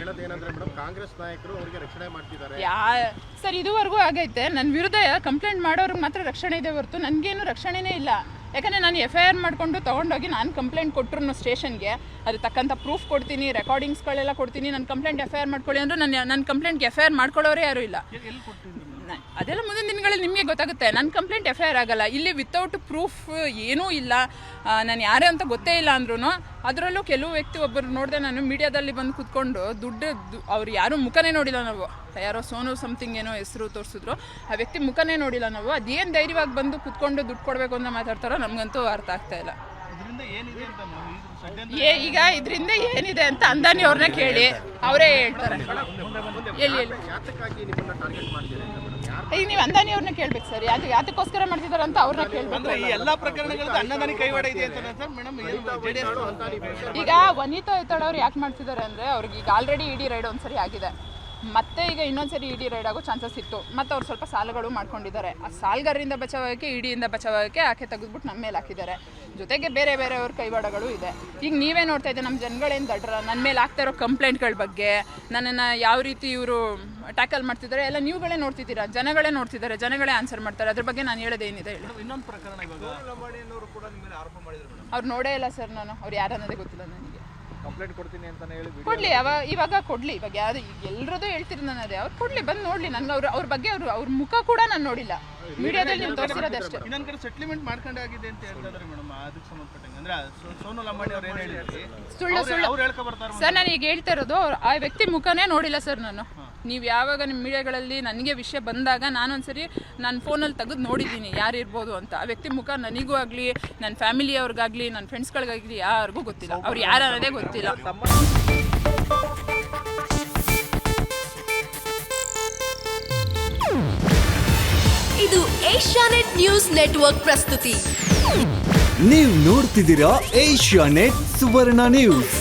ಹೇಳೋದೇನಂದ್ರೆ madam, Congress ನಾಯಕರು ಅವರಿಗೆ ರಕ್ಷಣೆ ಮಾಡ್ತಿದ್ದಾರೆ. ಸರ್ ಇದುವರೆಗೂ ಆಗೈತೆ. ನನ್ನ ವಿರುದ್ಧ ಕಂಪ್ಲೇಂಟ್ ಮಾಡೋರಿಗೆ ಮಾತ್ರ ರಕ್ಷಣೆ ಇದೆ ಹೊರತು ನನಗೇನು ರಕ್ಷಣೆನೇ ಇಲ್ಲ. ಯಾಕಂದರೆ ನಾನು FIR ಮಾಡಿಕೊಂಡು ತೊಗೊಂಡೋಗಿ ನಾನು ಕಂಪ್ಲೇಂಟ್ ಕೊಟ್ಟರು ಸ್ಟೇಷನ್ಗೆ, ಅದು ತಕ್ಕಂಥ ಪ್ರೂಫ್ ಕೊಡ್ತೀನಿ, ರೆಕಾರ್ಡಿಂಗ್ಸ್ಗಳೆಲ್ಲ ಕೊಡ್ತೀನಿ. ನನ್ನ ಕಂಪ್ಲೇಂಟ್ FIR ಮಾಡ್ಕೊಳ್ಳಿ ಅಂದರೂ ನನ್ನ ಕಂಪ್ಲೇಂಟ್ಗೆ FIR ಮಾಡ್ಕೊಳ್ಳೋರೇ ಯಾರೂ ಇಲ್ಲ. ಅದೆಲ್ಲ ಮುಂದಿನ ದಿನಗಳಲ್ಲಿ ನಿಮಗೆ ಗೊತ್ತಾಗುತ್ತೆ. ನನ್ನ ಕಂಪ್ಲೇಂಟ್ FIR ಆಗಲ್ಲ. ಇಲ್ಲಿ ವಿತೌಟ್ ಪ್ರೂಫ್ ಏನೂ ಇಲ್ಲ, ನಾನು ಯಾರೇ ಅಂತ ಗೊತ್ತೇ ಇಲ್ಲ ಅಂದ್ರೂ. ಅದರಲ್ಲೂ ಕೆಲವು ವ್ಯಕ್ತಿ ಒಬ್ಬರು ನೋಡಿದೆ ನಾನು ಮೀಡಿಯಾದಲ್ಲಿ ಬಂದು ಕೂತ್ಕೊಂಡು ಅವ್ರು ಯಾರೂ ಮುಖನೇ ನೋಡಿಲ್ಲ ನಾವು. ಯಾರೋ ಸೋನು ಸಮಥಿಂಗ್ ಏನೋ ಹೆಸರು ತೋರಿಸಿದ್ರು, ಆ ವ್ಯಕ್ತಿ ಮುಖನೇ ನೋಡಿಲ್ಲ ನಾವು. ಅದೇನು ಧೈರ್ಯವಾಗಿ ಬಂದು ಕೂತ್ಕೊಂಡು ದುಡ್ಡು ಕೊಡಬೇಕು ಅಂತ ಮಾತಾಡ್ತಾರೋ ನಮಗಂತೂ ಅರ್ಥ ಆಗ್ತಾ ಇಲ್ಲ. ಈಗ ಇದರಿಂದ ಏನಿದೆ ಅಂತ ಅಂದಾನಿ ಅವ್ರನ್ನ ಕೇಳಿ ಅವರೇ ಹೇಳ್ತಾರೆ. ಎಲ್ಲಿ ಈಗ ನೀವು ಅಂದಾನಿ ಅವ್ರನ್ನ ಕೇಳ್ಬೇಕು ಸರ್, ಯಾತಕ್ಕೋಸ್ಕರ ಮಾಡ್ತಿದ್ದಾರೆ ಅಂತ ಅವ್ರನ್ನ ಕೇಳ್ಬೇಕು. ಈಗ ವನಿತಾ ಐತಾಳ್ ಅವ್ರು ಯಾಕೆ ಮಾಡ್ತಿದ್ದಾರೆ ಅಂದರೆ, ಅವ್ರಿಗೆ ಈಗ ಆಲ್ರೆಡಿ ED ರೈಡ್ ಒಂದ್ಸರಿ ಆಗಿದೆ, ಮತ್ತೆ ಈಗ ಇನ್ನೊಂದ್ಸರಿ ED ರೈಡ್ ಆಗೋ ಚಾನ್ಸಸ್ ಇತ್ತು. ಮತ್ತು ಅವ್ರು ಸ್ವಲ್ಪ ಸಾಲಗಳು ಮಾಡ್ಕೊಂಡಿದ್ದಾರೆ. ಆ ಸಾಲಗಾರರಿಂದ ಬಚಾವಕ್ಕೆ EDಯಿಂದ ಬಚಾವಕ್ಕೆ ಆಕೆ ತೆಗೆದ್ಬಿಟ್ಟು ನಮ್ಮ ಮೇಲೆ ಹಾಕಿದ್ದಾರೆ. ಜೊತೆಗೆ ಬೇರೆ ಬೇರೆಯವ್ರ ಕೈವಾಡಗಳು ಇದೆ. ಈಗ ನೀವೇ ನೋಡ್ತಾ ಇದ್ದೆ, ನಮ್ಮ ಜನಗಳೇನು ದಡ್ರ, ನನ್ನ ಮೇಲೆ ಆಗ್ತಾ ಇರೋ ಕಂಪ್ಲೇಂಟ್ಗಳ ಬಗ್ಗೆ, ನನ್ನನ್ನು ಯಾವ ರೀತಿ ಇವರು ಟ್ಯಾಕಲ್ ಮಾಡ್ತಿದ್ದಾರೆ ಎಲ್ಲ ನೀವುಗಳೇ ನೋಡ್ತಿದ್ದೀರಾ, ಜನಗಳೇ ನೋಡ್ತಿದ್ದಾರೆ, ಜನಗಳೇ ಆನ್ಸರ್ ಮಾಡ್ತಾರೆ. ಅದ್ರ ಬಗ್ಗೆ ನಾನು ಹೇಳೋದೇನಿದೆ ಹೇಳಿ. ಇನ್ನೊಂದು ಪ್ರಕರಣ, ಅವ್ರು ನೋಡೇ ಇಲ್ಲ ಸರ್, ನಾನು ಅವ್ರು ಯಾರನ್ನೋದೇ ಗೊತ್ತಿಲ್ಲ ನನಗೆ. ಕಂಪ್ಲೇಂಟ್ ಕೊಡ್ತೀನಿ ಅಂತಾನೆ ಹೇಳಿ ಕೊಡ್ಲಿ, ಇವಾಗ ಕೊಡ್ಲಿ. ಇವಾಗ ಯಾರು ಎಲ್ಲರದ್ದು ಹೇಳ್ತಿರೋ ನಾನು, ಅದೇ ಅವ್ರು ಕೊಡ್ಲಿ, ಬಂದು ನೋಡ್ಲಿ. ನನಗೆ ಅವ್ರ ಬಗ್ಗೆ ಅವ್ರ ಮುಖ ಕೂಡ ನಾನು ನೋಡಿಲ್ಲ, ಮೀಡಿಯಾದಲ್ಲಿ ನೀವು ತೋರಿಸಿರೋದಷ್ಟೇ. ಇನ್ನೊಂದು ಕಡೆ ಸೆಟ್ಲ್ಮೆಂಟ್ ಮಾಡ್ಕೊಂಡೇ ಆಗಿದೆ ಅಂತ ಹೇಳ್ತಾರೆ ಮೇಡಮ್. ಅದಕ್ಕೆ ಸಂಬಂಧಪಟ್ಟಂಗೆ ಅಂದ್ರೆ ಸೋನು ಲಂಬಾಣಿ ಅವ್ರು ಏನು ಹೇಳಿದ್ರು, ಸುಳ್ಳು ಅವ್ರು ಹೇಳ್ಕೊ ಬರ್ತಾರೆ ಸರ್. ನಾನು ಈಗ ಹೇಳ್ತಾ ಇರೋದು ಆ ವ್ಯಕ್ತಿ ಮುಖನೇ ನೋಡಿಲ್ಲ ಸರ್ ನಾನು. ನೀವು ಯಾವಾಗ ನಿಮ್ಮ ಮೀಡಿಯಾಗಳಲ್ಲಿ ನನಗೆ ವಿಷಯ ಬಂದಾಗ ನಾನೊಂದ್ಸರಿ ನನ್ನ ಫೋನಲ್ಲಿ ತೆಗೆದು ನೋಡಿದ್ದೀನಿ ಯಾರು ಇರ್ಬೋದು ಅಂತ. ಆ ವ್ಯಕ್ತಿ ಮುಖ ನನಗೂ ಆಗಲಿ, ನನ್ನ ಫ್ಯಾಮಿಲಿಯವ್ರಿಗಾಗಲಿ, ನನ್ನ ಫ್ರೆಂಡ್ಸ್ಗಳಿಗಾಗಲಿ ಯಾರಿಗೂ ಗೊತ್ತಿಲ್ಲ. ಅವ್ರು ಯಾರು ಅನ್ನೋದೇ ಗೊತ್ತಿಲ್ಲ. ಇದು ಏಷ್ಯಾನೆಟ್ ನ್ಯೂಸ್ ನೆಟ್ವರ್ಕ್ ಪ್ರಸ್ತುತಿ. ನೀವು ನೋಡ್ತಿದ್ದೀರಾ ಏಷ್ಯಾನೆಟ್ ಸುವರ್ಣ ನ್ಯೂಸ್.